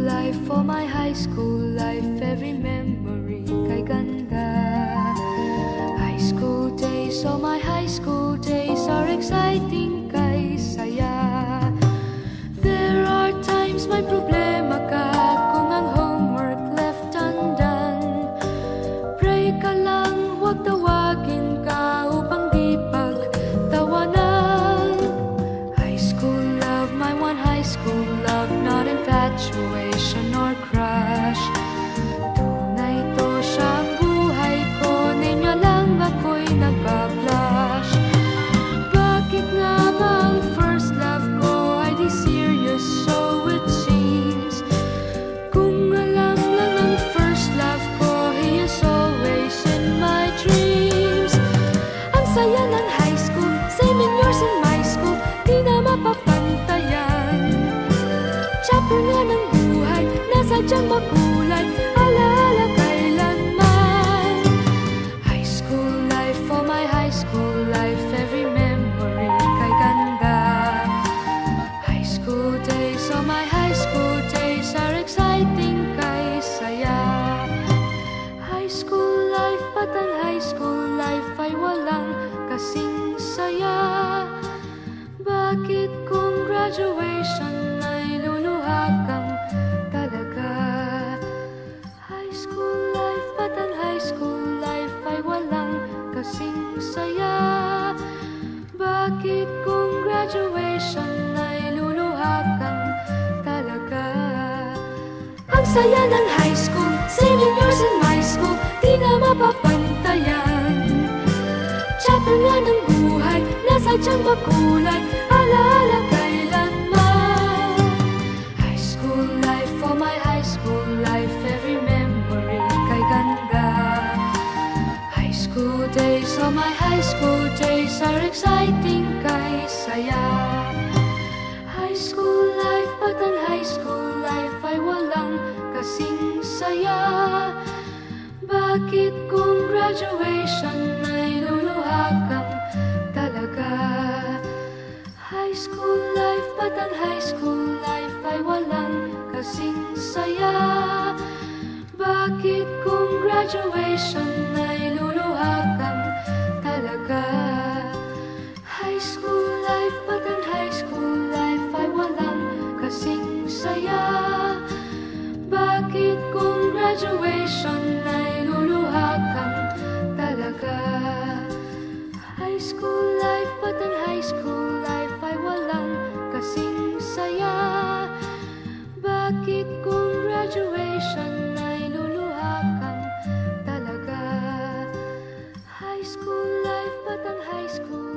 life, for my high school life, every memory kay ganda. High school days, oh my high school days are exciting kay saya. There are times may problema ka kung ang homework left undone. Pray ka lang, huwag tawagin ka upang di pagtawanan. High school love, my one high school love, not infatuation or crush. Tunay to siyang buhay ko, ninyo lang ako'y nagbablush. Bakit nga ba ang first love ko ay di serious, so it seems? Kung alam lang ang first love ko, he is always in my dreams. Ang saya ng high school, same in yours in my school, di na mapapantayan. Chapter nga ng buhay, nasadyang makulay, alaala kailanman. High school life, for my high school life, every memory kay ganda. High school days, oh my high school days are exciting kay saya. High school life, but ang high school life ay walang kasing saya. Bakit kung graduation ay luluha kang talaga? High school life, but ang high school life ay walang kasing saya. Bakit kung graduation ay luluha kang talaga? Ang saya ng high school, same in yours in my school, di na mapapantayan. Chapter nga ng buhay, nasadyang makulay, alaala kailanman. High school life, for my high school life, every memory kay ganda. High school days, oh my high school days are exciting kay saya. High school life, but ang high school life ay walang kasing saya. Bakit kung graduation ay luluha kang talaga? High school life, but ang high school life ay walang kasing saya. Bakit kung graduation ay luluha kang talaga? High school life, but ang high school life ay walang kasing saya. Bakit kung graduation ay luluha kang talaga? High school life, but ang high school life ay walang kasing saya. Bakit kung graduation ay luluha kang talaga? High school life, but ang high school